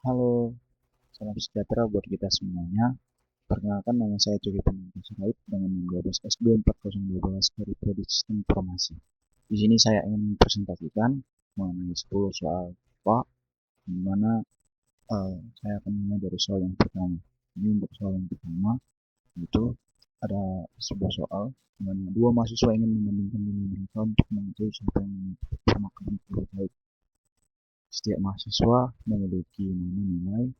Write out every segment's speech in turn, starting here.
Halo, salam sejahtera buat kita semuanya. Perkenalkan nama saya Cogi Peningkat Sirait dengan nomor 12 S240112 dari Prodi Sistem Informasi. Di sini saya ingin mempresentasikan mengenai 10 soal Pak, di mana saya akan mulai dari soal yang pertama. Ini untuk soal yang pertama, itu ada sebuah soal di mana dua mahasiswa ingin membandingkan nilai mereka untuk mengetahui siapa yang memiliki performa akademik lebih baik. Setiap mahasiswa memiliki nilai.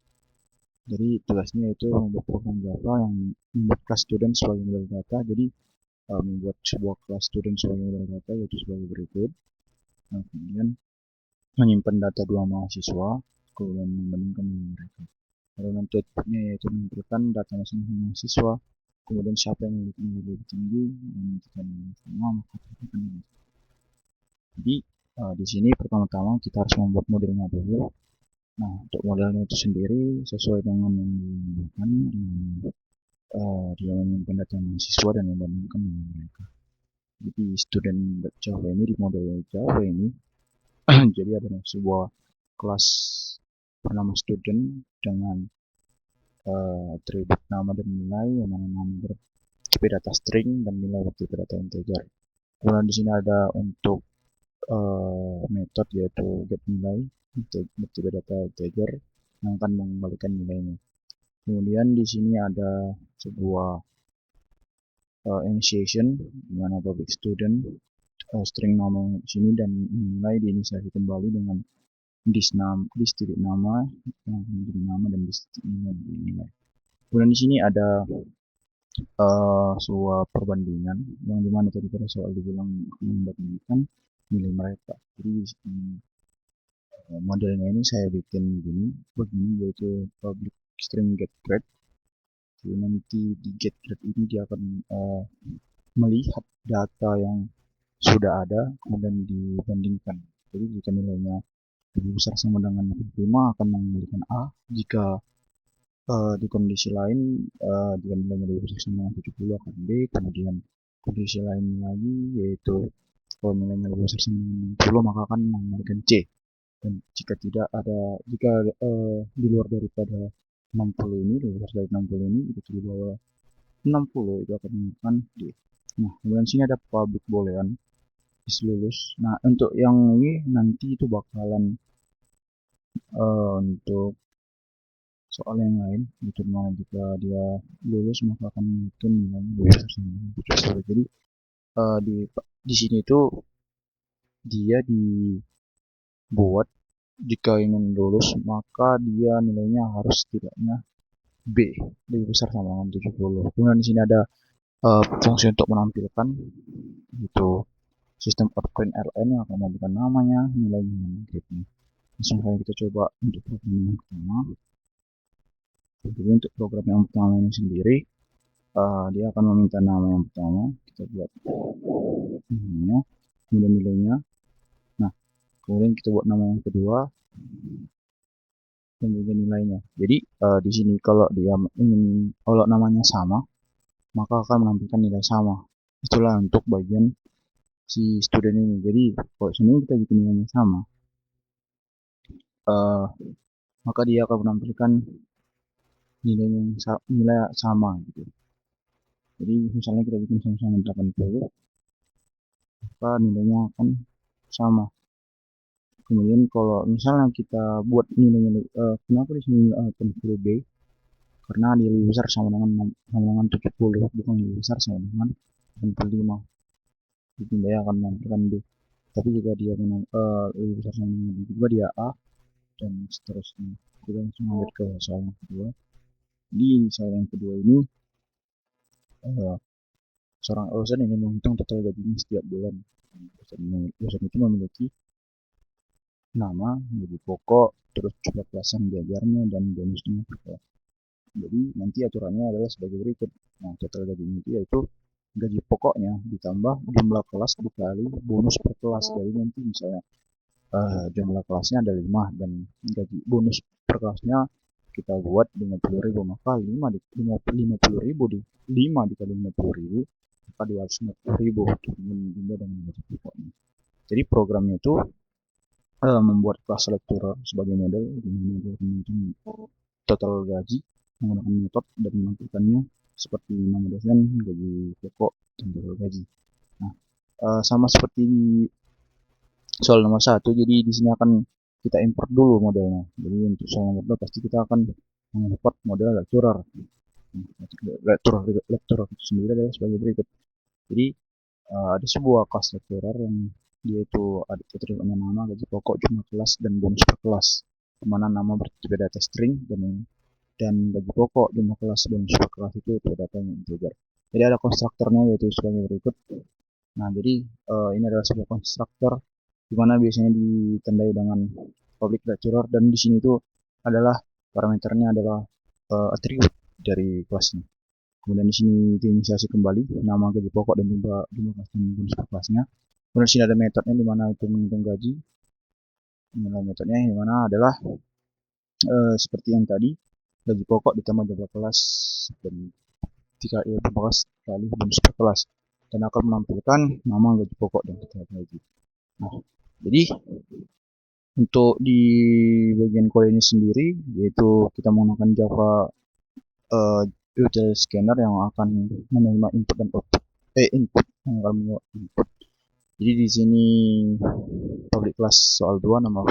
Jadi tugasnya itu membuat program Java yang membuat kelas student sebagai model data. Jadi membuat sebuah kelas student sebagai model data yaitu sebagai berikut. Nah, kemudian menyimpan data dua mahasiswa, kemudian membandingkan dengan mereka. Lalu nanti outputnya yaitu menampilkan data masing-masing mahasiswa, kemudian siapa yang memiliki nilai lebih tinggi, dan jika nilai sama maka kita akan nilai. Jadi di sini pertama-tama kita harus membuat modelnya dulu. Nah, untuk modelnya itu sendiri sesuai dengan yang digunakan dia menyimpan data mahasiswa dan membandingkan dengan mereka. Jadi student Java ini di model Java ini jadi ada sebuah kelas bernama student dengan atribut nama dan nilai yang mana number tipe data string dan nilai tipe data integer. Kemudian di sini ada untuk metode yaitu get nilai tipe data integer yang akan mengembalikan nilainya. Kemudian di sini ada sebuah initiation di mana public student string nama di sini dan nilai diinisiasi kembali dengan dis titik nama yang menjadi nama dan dis titik nilai. Kemudian di sini ada sebuah perbandingan yang dimana tadi pada soal dibilang membandingkan nilai mereka. Jadi modelnya ini saya bikin begini yaitu public string get grade. Jadi nanti di get grade ini dia akan melihat data yang sudah ada kemudian dibandingkan. Jadi jika nilainya lebih besar sama dengan 5 akan memberikan A. Jika di kondisi lain jika nilainya lebih besar sama dengan 70 akan B. Kemudian kondisi lain lagi yaitu kalau nilainya lebih besar sama dengan 60 maka akan memberikan C. Dan jika tidak ada jika di luar daripada 60 ini lebih besar dari 60 ini itu di bawah 60 itu akan memberikan D. Nah, kemudian sini ada public boolean lulus. Nah, untuk yang ini nanti itu bakalan untuk soal yang lain, itu mana jika dia lulus maka akan menghitung nilai lulus sama. Jadi di sini itu dia dibuat jika ingin lulus maka dia nilainya harus setidaknya B lebih besar sama dengan 70. Kemudian di sini ada fungsi untuk menampilkan itu sistem outprint ln yang akan memberikan namanya, nilainya, dan grade-nya. Langsung saja kita coba untuk program yang pertama. Jadi untuk program yang pertama ini sendiri, dia akan meminta nama yang pertama. Kita buat namanya, kemudian nilainya. Nah, kemudian kita buat nama yang kedua, dan juga nilainya. Jadi di sini kalau dia ingin kalau namanya sama, maka akan menampilkan nilai sama. Itulah untuk bagian si student ini. Jadi kalau sini kita bikin nilainya sama, maka dia akan menampilkan nilai yang nilai sama gitu. Jadi misalnya kita bikin sama-sama 80, maka nilainya akan sama. Kemudian kalau misalnya kita buat nilainya kenapa di sini 80 B? Karena dia lebih besar sama dengan 70, bukan lebih besar sama dengan 85. Jadi dia akan menampilkan B. Tapi jika dia lebih besar sama dengan 72 dia A dan seterusnya. Kita langsung lanjut ke soal yang kedua. Di soal yang kedua ini seorang dosen ingin menghitung total gajinya setiap bulan. Dosen itu memiliki nama, gaji pokok, terus jumlah kelas yang diajarnya dan bonusnya per kelas. Jadi nanti aturannya adalah sebagai berikut. Nah, total gajinya itu yaitu gaji pokoknya ditambah jumlah kelas dikali bonus per kelas. Jadi nanti misalnya jumlah kelasnya ada 5 dan gaji bonus per kelasnya kita buat 50.000, maka 50.000 di 5 dikali 50.000 maka 250.000 ditambah dengan gaji pokoknya. Jadi programnya itu membuat kelas lecturer sebagai model dengan total gaji menggunakan metode dan menampilkannya seperti nama dosen, gaji pokok, dan total gaji. Nah, sama seperti soal nomor 1, jadi di sini akan kita import dulu modelnya. Jadi untuk soal nomor 2 pasti kita akan mengimport model lecturer. Lecturer itu sendiri adalah sebagai berikut. Jadi ada sebuah kelas lecturer yang dia itu ada atributnya nama, gaji pokok, jumlah kelas, dan bonus per kelas. Dimana nama bertipe data string dan gaji pokok, jumlah kelas, bonus per kelas itu datanya integer. Jadi ada konstruktornya yaitu sebagai berikut. Nah, jadi ini adalah sebuah konstruktor di mana biasanya ditandai dengan public lecturer, dan di sini tuh adalah parameternya adalah atribut dari kelasnya. Kemudian di sini diinisiasi kembali nama, gaji pokok, dan jumlah kelas dan bonus per kelasnya. Kemudian di sini ada metodenya di mana itu menghitung gaji. Ini metodenya di mana adalah seperti yang tadi, gaji pokok ditambah jumlah kelas dan kelas kali bonus per kelas, dan akan menampilkan nama, gaji pokok, dan total gaji. Nah, jadi untuk di bagian kode ini sendiri, yaitu kita menggunakan Java util scanner yang akan menerima input dan output, input yang akan menerima input. Jadi di sini public class soal 2 nama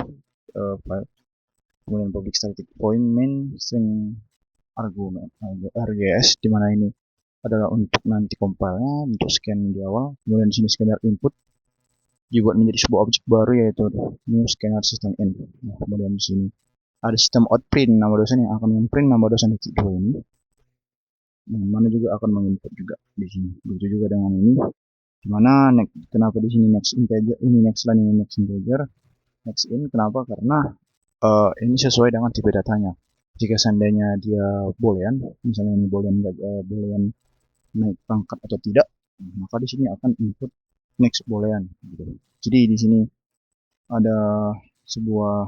file, kemudian public static point main string argument RGS, di mana ini adalah untuk nanti compile-nya, untuk scan di awal. Kemudian di sini scanner input dibuat menjadi sebuah objek baru yaitu new scanner system in. Nah, kemudian di sini ada sistem outprint nama dosen yang akan memprint nama dosen di titik 2 ini. Yang mana juga akan menginput juga di sini. Begitu juga dengan ini. Dimana kenapa di sini next integer, ini next line, ini next integer, next in. Kenapa? Karena ini sesuai dengan tipe datanya. Jika seandainya dia boolean, misalnya ini boolean naik pangkat atau tidak, maka di sini akan input next boolean. Gitu. Jadi di sini ada sebuah,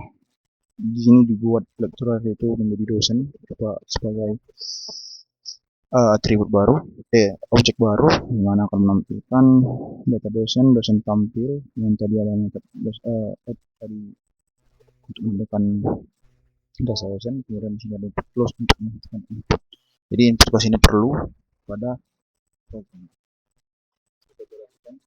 di sini dibuat lecturer itu menjadi dosen sebagai atribut baru, objek baru, di mana akan menampilkan data dosen tampil yang tadi ada tadi untuk menentukan data dosen. Kemudian di sini ada input close untuk menentukan input. Jadi input close ini perlu pada program. Kita jelaskan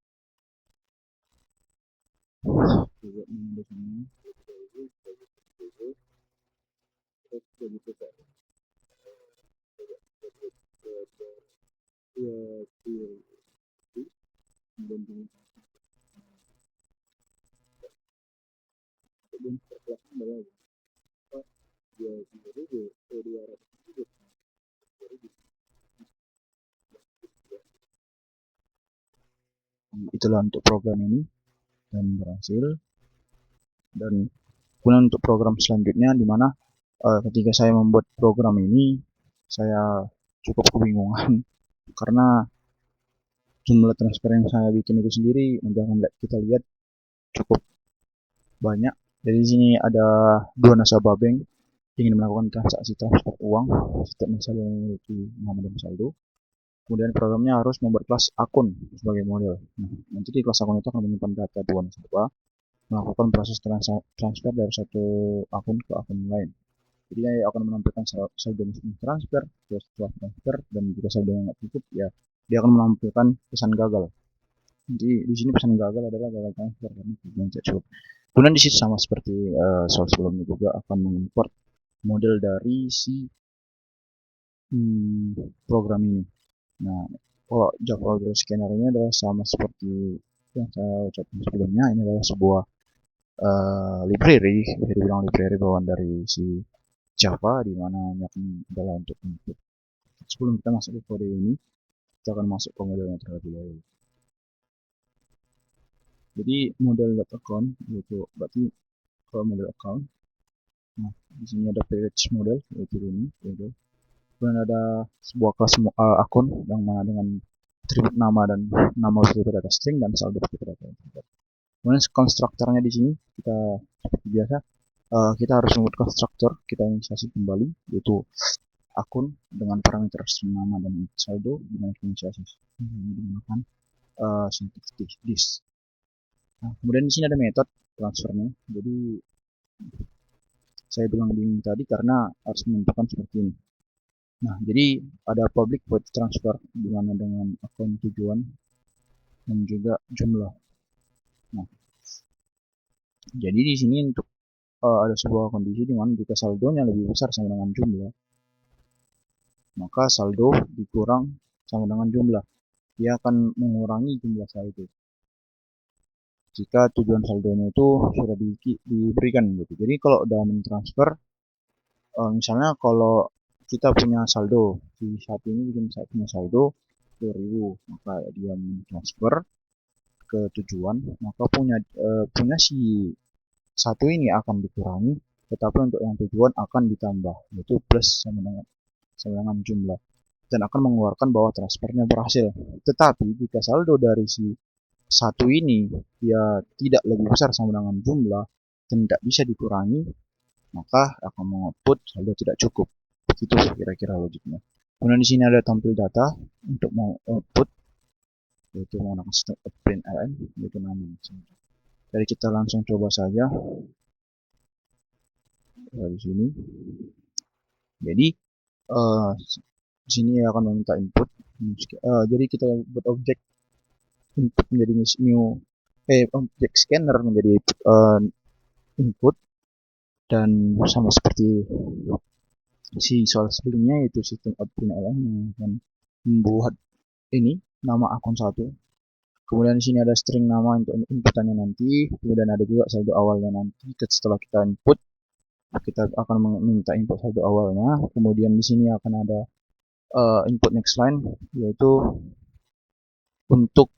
itulah untuk program ini dan berhasil. Dan kemudian untuk program selanjutnya, di mana ketika saya membuat program ini saya cukup kebingungan karena jumlah transfer yang saya bikin itu sendiri, nanti akan kita lihat, cukup banyak. Jadi di sini ada 2 nasabah bank ingin melakukan transaksi transfer uang. Setiap nasabah memiliki nama dan saldo. Kemudian programnya harus membuat kelas akun sebagai model. Nah, nanti di kelas akun itu akan menyimpan data 2 nasabah, melakukan proses transfer dari satu akun ke akun lain. Jadi dia akan menampilkan saldo transfer, setelah transfer, dan jika saldo nggak cukup, ya dia akan menampilkan pesan gagal. Jadi di sini pesan gagal adalah gagal transfer karena tidak cukup. Kemudian di situ sama seperti soal sebelumnya juga akan mengimport model dari si program ini. Nah, kalau Java Util Scanner ini adalah sama seperti yang saya ucapkan sebelumnya. Ini adalah sebuah library, bisa dibilang library bawaan dari si Java, di mana adalah untuk input. Sebelum kita masuk ke kode ini, kita akan masuk ke modelnya terlebih dahulu. Jadi model account yaitu berarti kalau model account. Nah, di sini ada page model yaitu ini, yaitu. Kemudian ada sebuah kelas akun yang mana dengan atribut nama dan nama bertipe data string dan saldo bertipe data integer. Kemudian konstruktornya di sini kita seperti biasa, kita harus membuat konstruktor, kita inisiasi kembali yaitu akun dengan parameter string nama dan saldo dengan inisiasi menggunakan syntax this. Nah, kemudian di sini ada metode transfernya. Jadi saya bilang bingung tadi karena harus menentukan seperti ini. Nah, jadi ada public void transfer di mana dengan akun tujuan dan juga jumlah. Nah, jadi di sini untuk ada sebuah kondisi di mana jika saldonya lebih besar sama dengan jumlah, maka saldo dikurang sama dengan jumlah. Dia akan mengurangi jumlah saldo jika tujuan saldonya itu sudah diberikan gitu. Jadi kalau udah mentransfer, misalnya kalau kita punya saldo di saat ini, saya punya saldo 2000, maka dia mentransfer ke tujuan, maka punya si satu ini akan dikurangi, tetapi untuk yang tujuan akan ditambah, yaitu plus sama dengan jumlah, dan akan mengeluarkan bahwa transfernya berhasil. Tetapi jika saldo dari si satu ini dia tidak lebih besar sama dengan jumlah dan tidak bisa dikurangi, maka akan mengoutput saldo tidak cukup. Begitu kira-kira logiknya. Kemudian di sini ada tampil data untuk mau output, yaitu menggunakan sistem print ln, yaitu namanya. Jadi kita langsung coba saja di sini. Jadi di sini akan meminta input. Jadi kita buat objek input menjadi new objek scanner menjadi input, dan sama seperti si soal sebelumnya, yaitu sistem output yang akan membuat ini nama akun satu. Kemudian di sini ada string nama untuk inputannya nanti. Kemudian ada juga saldo awalnya nanti. Setelah kita input, kita akan meminta input saldo awalnya. Kemudian di sini akan ada input next line, yaitu untuk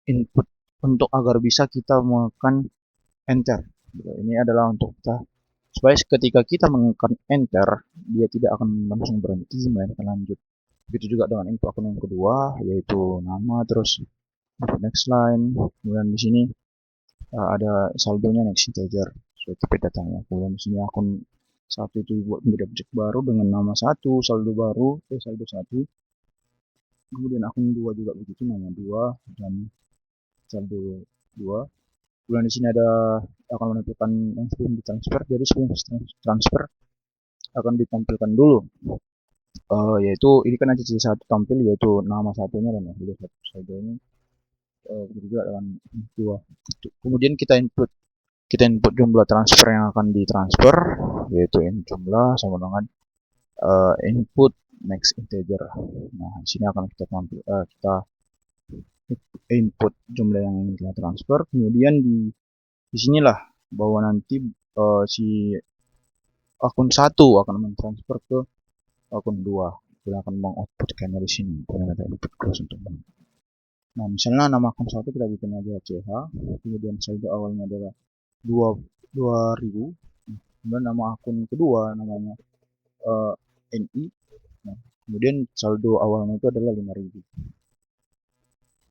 input untuk agar bisa kita menekan enter. Ini adalah untuk kita supaya ketika kita menekan enter, dia tidak akan langsung berhenti melainkan lanjut. Begitu juga dengan input akun yang kedua, yaitu nama, terus input next line. Kemudian di sini ada saldonya next integer, seperti datanya. Kemudian di sini akun satu itu dibuat menjadi objek baru dengan nama satu, saldo baru, saldo satu. Kemudian akun 2 juga begitu, nama 2 dan saldo 2. Kemudian di sini ada akan menampilkan yang sebelum ditransfer. Jadi sebelum transfer akan ditampilkan dulu, yaitu ini kan aja satu tampil, yaitu nama satunya dan saldonya, juga dengan 2. Kemudian kita input jumlah transfer yang akan ditransfer, yaitu jumlah sama dengan input next integer. Nah, di sini akan kita input jumlah yang kita transfer. Kemudian di sinilah bahwa nanti si akun 1 akan mentransfer ke akun 2. Kita akan mengoutputkan dari sini. Kemudian ada input close untuk nah, misalnya nama akun 1 kita bikin aja CH, kemudian saldo awalnya adalah 2000. Kemudian nama akun kedua namanya NI. Nah, kemudian saldo awalnya itu adalah 5000.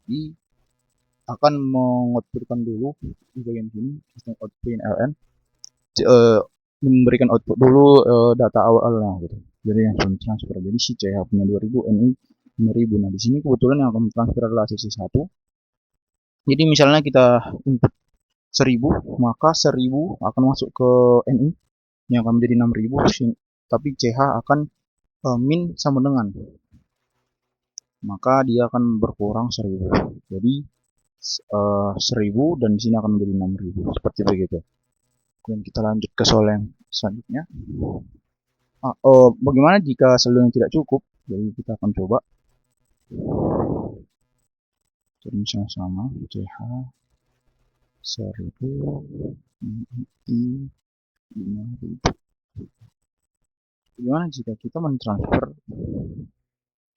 Jadi akan mengoutputkan dulu di bagian sini sistem output ln, memberikan output dulu data awalnya gitu. Jadi yang belum transfer. Jadi si CH punya 2000, NI 5000. Nah, di sini kebetulan yang akan transfer adalah sisi 1. Jadi misalnya kita input 1000, maka 1000 akan masuk ke NI yang akan menjadi 6000, tapi CH akan min sama dengan, maka dia akan berkurang 1000. Jadi 1000 dan di sini akan menjadi 6000, seperti begitu. Kemudian kita lanjut ke soal yang selanjutnya. Bagaimana jika saldo yang tidak cukup? Jadi kita akan coba. Jadi misalnya sama CH 1000 I 5000. Bagaimana jika kita mentransfer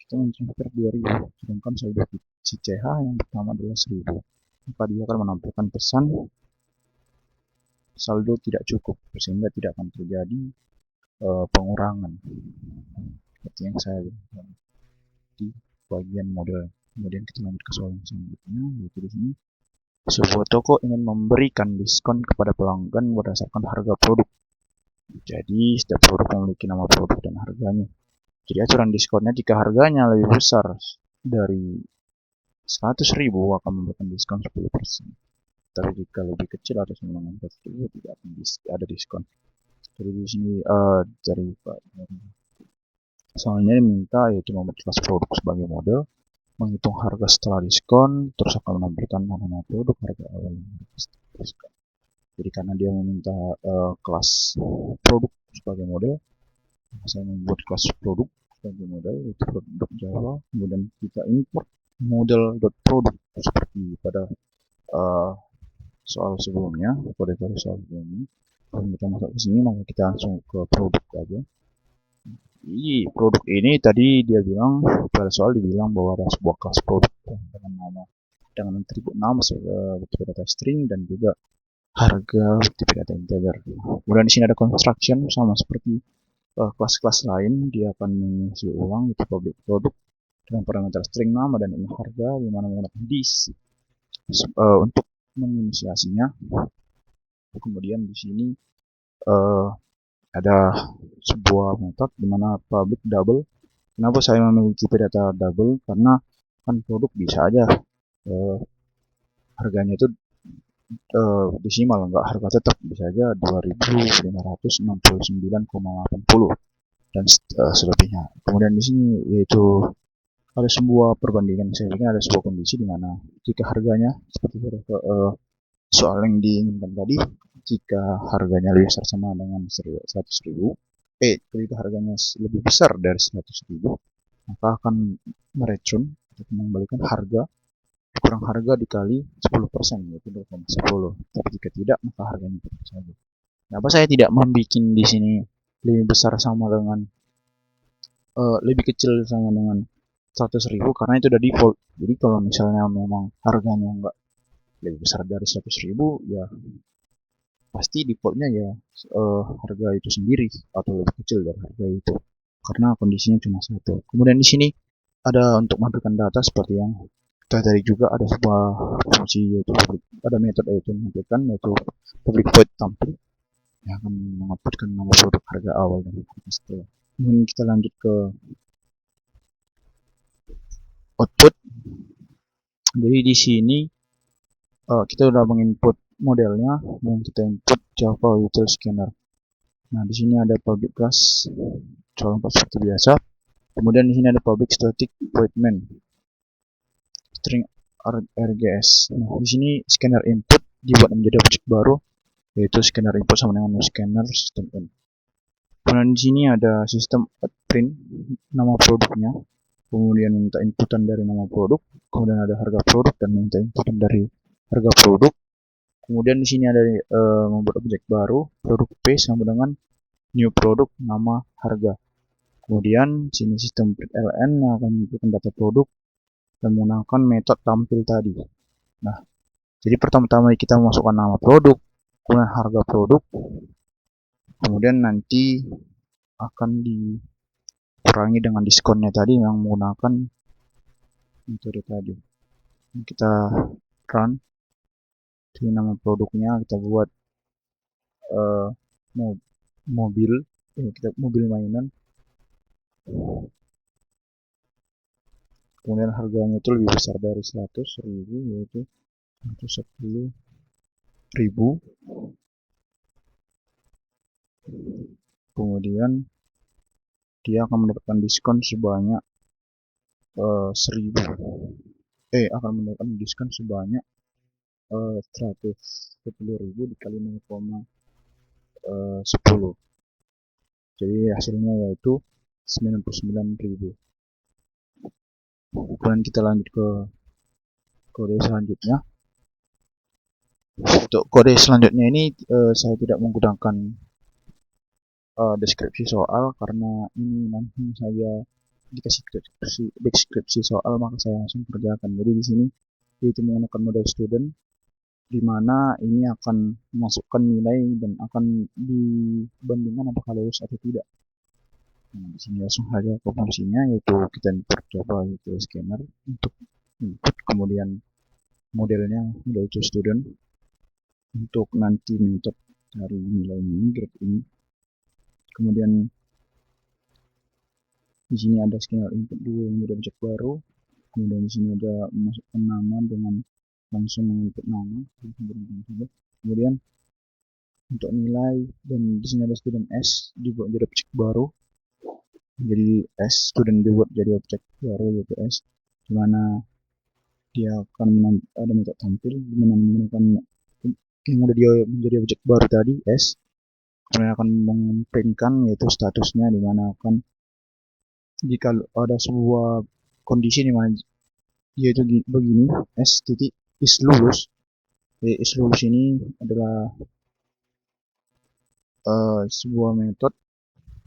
2000, sedangkan saldo si CH yang pertama adalah 1000, maka dia akan menampilkan pesan saldo tidak cukup, sehingga tidak akan terjadi pengurangan seperti yang saya lihat di bagian model. Kemudian kita lanjut ke soal yang selanjutnya, yaitu di sini sebuah toko ingin memberikan diskon kepada pelanggan berdasarkan harga produk. Jadi setiap produk memiliki nama produk dan harganya. Jadi aturan diskonnya jika harganya lebih besar dari 100.000 akan memberikan diskon 10%. tapi jika lebih kecil atau sama dengan 4.000 tidak akan ada diskon. Jadi di sini dari soalnya diminta yaitu membuat kelas produk sebagai model, menghitung harga setelah diskon, terus akan menampilkan nama produk, harga awal diskon. Jadi karena dia meminta kelas produk sebagai model, saya membuat kelas produk sebagai model itu produk Java, kemudian kita import model.product seperti pada soal sebelumnya, kode soal sebelumnya. Kalau kita masuk ke sini, maka kita langsung ke produk aja. Jadi produk ini tadi dia bilang pada soal dibilang bahwa ada sebuah kelas produk dengan nama dengan atribut nama sebagai data string dan juga harga tipe data integer. Kemudian di sini ada construction sama seperti kelas-kelas lain, dia akan mengisi ulang itu public product dengan parameter string nama dan ini harga di mana menggunakan this untuk menginisiasinya. Kemudian di sini ada sebuah metode di mana public double. Kenapa saya memilih tipe data double? Karena kan produk bisa aja harganya itu desimal, enggak harga tetap, bisa aja 2.569,80 dan selebihnya. Kemudian di sini yaitu ada sebuah perbandingan, saya pikir ada sebuah kondisi di mana jika harganya seperti soal yang diinginkan tadi, jika harganya lebih besar sama dengan 100.000, jika harganya lebih besar dari 100.000, maka akan mereturn untuk mengembalikan harga kurang harga dikali 10%, yaitu 0,10. Tapi jika tidak, maka harganya tetap saja. Kenapa saya tidak membuat di sini lebih besar sama dengan lebih kecil sama dengan 100.000? Karena itu udah default. Jadi kalau misalnya memang harganya enggak lebih besar dari 100.000, ya pasti defaultnya ya harga itu sendiri atau lebih kecil dari harga itu, karena kondisinya cuma satu. Kemudian di sini ada untuk menampilkan data seperti yang kita tadi juga ada sebuah fungsi yaitu public, ada metode yaitu menampilkan yaitu public void tampil yang akan menguploadkan nama produk, harga awal dan harga setelah. Kemudian kita lanjut ke output. Jadi di sini kita udah menginput modelnya dan kita input Java util scanner. Nah, di sini ada public class contoh seperti biasa. Kemudian di sini ada public static void main string rgs. Nah, di sini scanner input dibuat menjadi objek baru yaitu scanner input sama dengan new scanner system in. Kemudian di sini ada sistem print nama produknya, kemudian minta inputan dari nama produk, kemudian ada harga produk dan minta inputan dari harga produk. Kemudian di sini ada membuat objek baru produk P sama dengan new produk nama harga. Kemudian sini sistem print ln yang akan menunjukkan data produk dan menggunakan metode tampil tadi. Nah, jadi pertama-tama kita masukkan nama produk, kemudian harga produk, kemudian nanti akan dikurangi dengan diskonnya tadi yang menggunakan metode tadi. Kita run, ini nama produknya kita buat mobil, kita mobil mainan. Kemudian harganya itu lebih besar dari 100.000 yaitu 110.000. Kemudian dia akan mendapatkan diskon sebanyak 1.000. Akan mendapatkan diskon sebanyak 110.000 dikali 0,10. Jadi hasilnya yaitu 99.000. Kemudian kita lanjut ke kode selanjutnya. Untuk kode selanjutnya ini saya tidak menggunakan deskripsi soal karena ini nanti saya dikasih deskripsi soal maka saya langsung kerjakan. Jadi di sini itu menggunakan model student di mana ini akan memasukkan nilai dan akan dibandingkan apakah lulus atau tidak. Nah, di sini langsung saja ke fungsinya yaitu kita import Java util scanner untuk input, kemudian modelnya model to student untuk nanti metode dari nilai ini, grade ini. Kemudian di sini ada scanner input dulu, kemudian objek baru. Kemudian di sini ada memasukkan nama dengan langsung menginput nama, kemudian untuk nilai, dan di sini ada student S dibuat jadi objek baru, jadi S student dibuat jadi objek baru yaitu S, dimana dia akan ada metode tampil dimana menggunakan yang udah dia menjadi objek baru tadi S, kemudian akan memprintkan yaitu statusnya, dimana akan jika ada sebuah kondisi dimana yaitu begini S titik is lulus. Is lulus ini adalah sebuah metode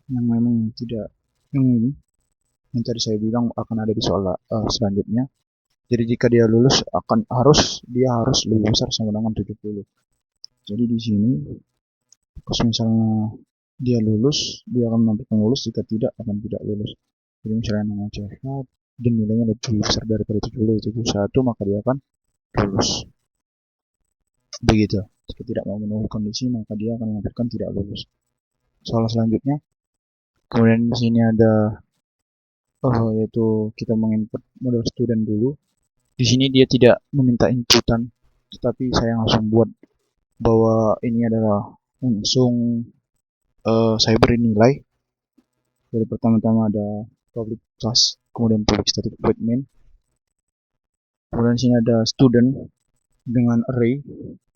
yang memang tidak yang tadi saya bilang akan ada di soal selanjutnya. Jadi jika dia lulus dia harus lebih besar sama dengan 70. Jadi di sini kalau misalnya dia lulus, dia akan menampilkan lulus, jika tidak akan tidak lulus. Jadi misalnya nama cepat dan nilainya lebih besar daripada 71, maka dia akan lulus. Begitu. Jika tidak memenuhi kondisi, maka dia akan menampilkan tidak lulus. Soal selanjutnya, kemudian di sini ada yaitu kita menginput model student dulu. Di sini dia tidak meminta inputan, tetapi saya langsung buat bahwa ini adalah langsung saya beri nilai. Jadi pertama-tama ada public class, kemudian public static void main. Kemudian sini ada student dengan array,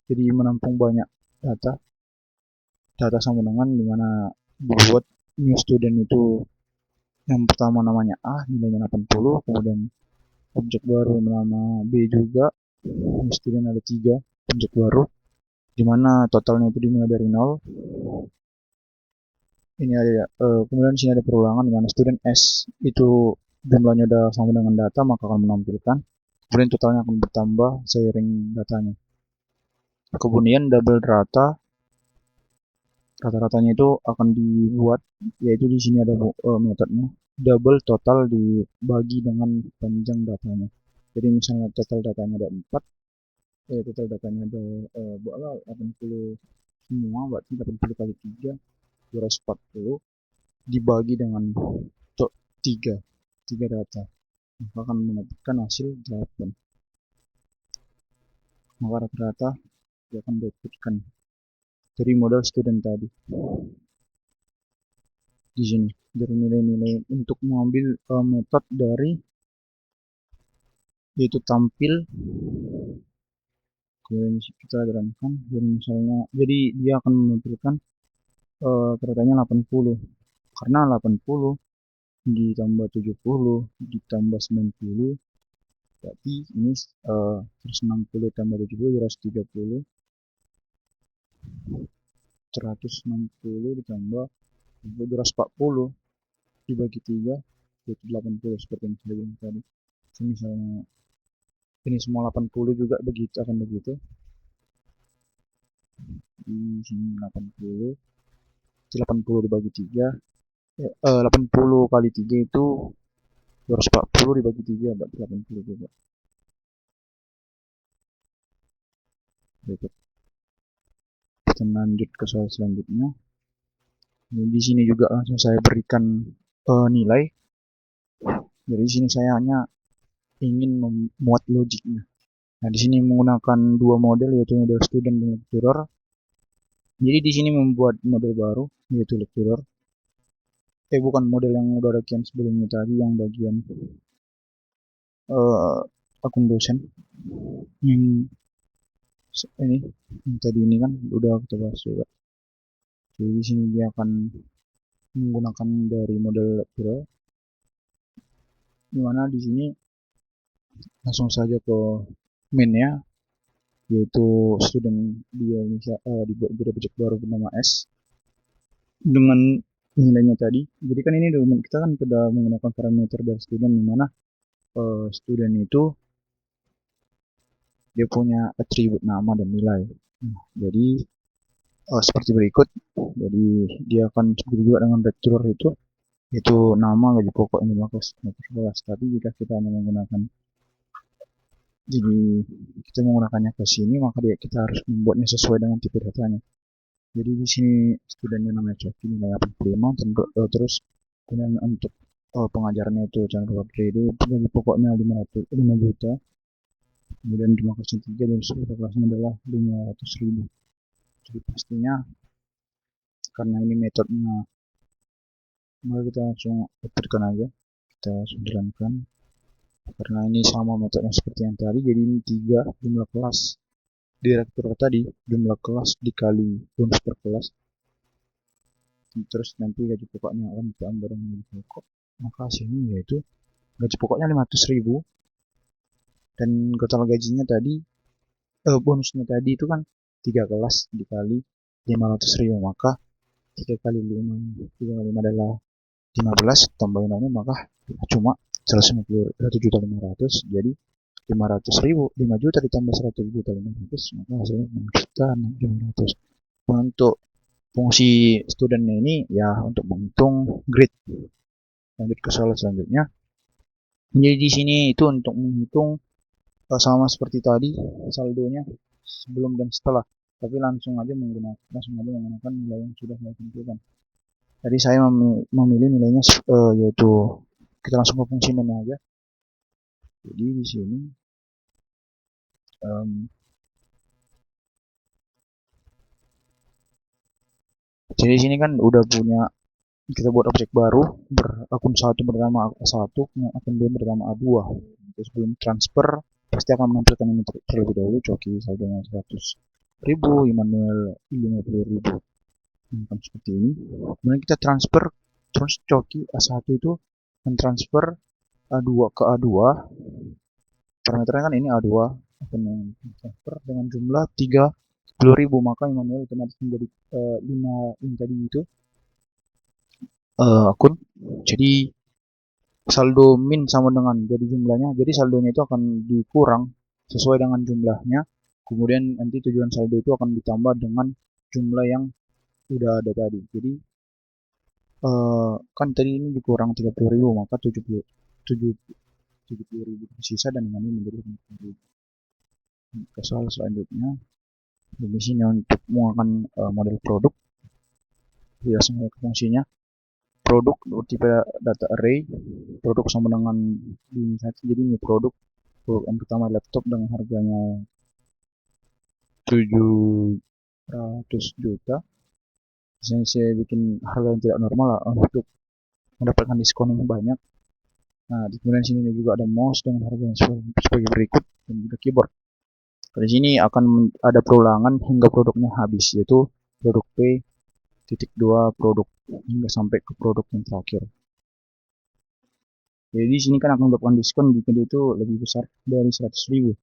jadi menampung banyak data sama dengan dimana dibuat new student itu yang pertama namanya A, nilainya 80, kemudian objek baru nama B juga, new student ada 3 objek baru, dimana totalnya itu dimulai dari 0. Ini ada kemudian sini ada perulangan dimana student S itu jumlahnya udah sama dengan data, maka akan menampilkan, kemudian totalnya akan bertambah seiring datanya. Kemudian double rata-ratanya itu akan dibuat, yaitu di sini ada metodenya double total dibagi dengan panjang datanya. Jadi misalnya total datanya ada 4, total datanya ada 80 semua, berarti 80 kali 3 240 dibagi dengan 3 data, maka akan mendapatkan hasil 8. Maka rata-rata dia akan dapatkan dari modal student tadi. Di sini dari nilai-nilai untuk mengambil metode dari yaitu tampil, kemudian kita jalankan, dan misalnya jadi dia akan menampilkan keretanya 80, karena 80 ditambah 70 ditambah 90 berarti ini 160 tambah 70 130, 160 ditambah 240 dibagi 3 yaitu 80, seperti yang saya bilang tadi. Misalnya ini semua 80 juga begitu, akan begitu. Di sini 80 dibagi 3, 80 kali 3 itu 240 dibagi 3 berarti 80 juga. Berikut kita lanjut ke soal selanjutnya. Di sini juga langsung saya berikan nilai. Jadi di sini saya hanya ingin memuat logiknya. Nah, di sini menggunakan 2 model, yaitu model student dan lecturer. Jadi di sini membuat model baru yaitu lecturer. Bukan model yang udah ada kian sebelumnya tadi yang bagian akun dosen. Ini yang tadi ini kan udah kita bahas juga. Jadi di sini dia akan menggunakan dari model lecturer, dimana di sini langsung saja ke mainnya, yaitu student dia bisa dibuat objek baru bernama S dengan nilainya tadi. Jadi kan ini kita kan sudah menggunakan parameter dari student, dimana student itu dia punya atribut nama dan nilai. Jadi seperti berikut. Jadi dia akan seperti juga dengan lecturer itu nama gaji pokok ini kelas. Tapi jika kita hanya menggunakan menggunakannya ke sini, maka kita harus membuatnya sesuai dengan tipe datanya. Jadi di sini studentnya namanya Coki, nilai 85, terus kemudian untuk pengajarannya itu jangan lupa grade, gaji pokoknya 5 juta, Kemudian jumlah kelasnya 3 dan seluruh kelasnya adalah 500.000. Jadi pastinya karena ini metodenya, maka kita langsung uploadkan aja, kita sederhanakan. Karena ini sama metodenya seperti yang tadi, jadi ini 3 jumlah kelas direktur tadi, jumlah kelas dikali bonus per kelas, terus nanti gaji pokoknya akan ditambah dengan gaji pokok, maka hasilnya yaitu gaji pokoknya 500.000 dan total gajinya tadi, bonusnya tadi itu kan 3 kelas dikali 500.000, maka 3 kali 5, 3 kali 5 adalah 15, tambahin lagi maka cuma 151.500, jadi 500.000, 5 juta ditambah 100.500, maka hasilnya 6 juta 500. Untuk fungsi studentnya ini ya untuk menghitung grade. Lanjut ke soal selanjutnya. Jadi di sini itu untuk menghitung sama seperti tadi saldonya sebelum dan setelah, tapi langsung aja menggunakan nilai yang sudah saya tentukan. Tadi saya memilih nilainya yaitu kita langsung ke fungsi mana aja. Jadi di sini jadi di sini kan udah punya, kita buat objek baru akun 1 bernama A1, akun 2 bernama A2. Terus sebelum transfer pasti akan menampilkan ini terlebih dahulu, Coki saldonya 100.000, Immanuel 50.000, seperti ini. Kemudian kita transfer, terus Coki A1 itu mentransfer A2 ke A2, parameternya kan ini A2, akan transfer dengan jumlah 30.000, maka Immanuel otomatis menjadi 5 ini tadi itu akun. Jadi saldo min sama dengan jadi jumlahnya, jadi saldonya itu akan dikurang sesuai dengan jumlahnya, kemudian nanti tujuan saldo itu akan ditambah dengan jumlah yang udah ada tadi. Jadi kan tadi ini dikurang 30.000, maka 70.000 sisa dan ini menjadi 50.000. Ke soal selanjutnya, di sini untuk mengeluarkan model produk, biasanya fungsinya produk tipe data array, produk sama dengan jadi ini produk yang pertama laptop dengan harganya 700 juta. Saya bikin harga yang tidak normal lah untuk mendapatkan diskon yang banyak. Nah, di kemudian sini juga ada mouse dengan harga yang sebagai berikut, dan juga keyboard. Di sini akan ada perulangan hingga produknya habis, yaitu produk P.2 produk hingga sampai ke produk yang terakhir. Jadi di sini kan akan mendapatkan diskon jika itu lebih besar dari 100.000.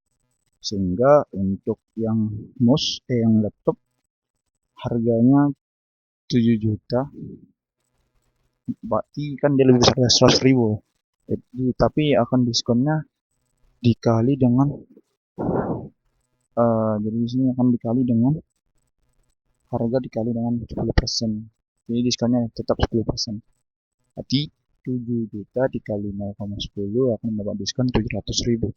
Sehingga untuk yang mouse yang laptop harganya 7 juta, berarti kan dia lebih besar dari 100.000. Jadi tapi akan diskonnya dikali dengan jadi di sini akan dikali dengan harga dikali dengan 10%. Jadi diskonnya tetap 10%. Berarti 7 juta dikali 0,10 akan mendapat diskon 700.000.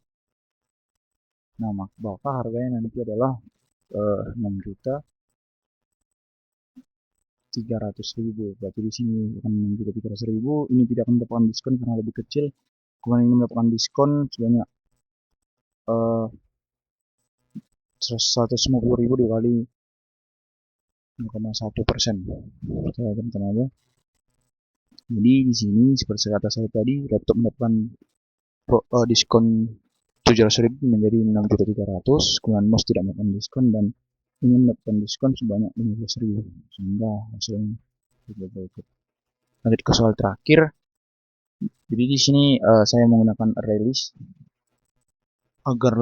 Nah, maka harganya nanti adalah 6 juta 300.000. Berarti di sini akan 6 juta 300.000. Ini tidak akan mendapatkan diskon karena lebih kecil. Kemudian ini mendapatkan diskon sebanyak 150.000 dikali 0,1%. Saya tekan aja. Jadi di sini seperti kata saya tadi, laptop mendapatkan diskon 700.000 menjadi 6.300.000, kemudian mouse tidak mendapatkan diskon dan ini mendapatkan diskon sebanyak 15.000, sehingga hasilnya berikut. Lanjut ke soal terakhir. Jadi di sini saya menggunakan array list agar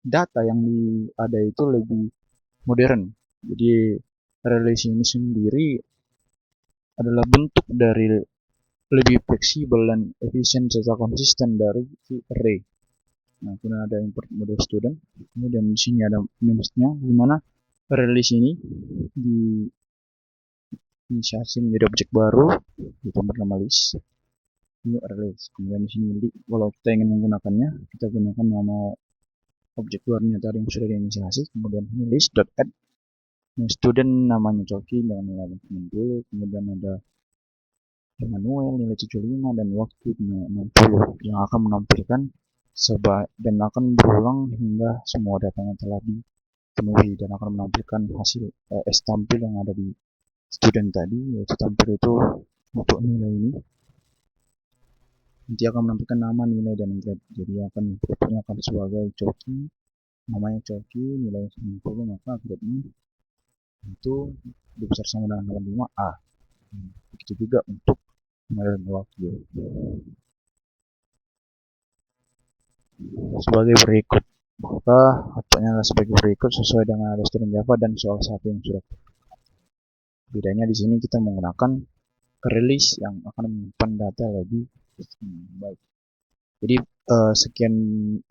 data yang ada itu lebih modern. Jadi array list ini sendiri adalah bentuk dari lebih fleksibel dan efisien serta konsisten dari si array. Nah, kemudian ada import model student, kemudian di sini ada minusnya, di mana array list ini diinisiasi menjadi objek baru, yaitu bernama list. Ini array list. Kemudian di sini kalau kita ingin menggunakannya, kita gunakan nama objek barunya tadi yang sudah diinisiasi, kemudian ini list.add. Student namanya Coki dengan nilai dulu, kemudian ada Manuel nilai 75 dan waktu 60 yang akan menampilkan dan akan berulang hingga semua datanya telah dipenuhi dan akan menampilkan hasil tampil yang ada di student tadi, yaitu tampil itu untuk nilai ini nanti akan menampilkan nama, nilai, dan grade. Jadi akan bentuknya akan sebagai coki, namanya coki, nilai 90, maka grade ini itu dibesar sama dengan 85A. Begitu juga untuk nilai wakil sebagai berikut. Maka outputnya adalah sebagai berikut sesuai dengan ada student Java dan soal satu yang sudah. Bedanya di sini kita menggunakan release yang akan menyimpan data lebih baik. Jadi sekian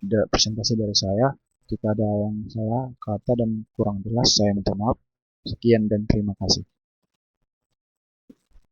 presentasi dari saya. Jika ada yang salah kata dan kurang jelas, saya minta maaf. Sekian dan terima kasih.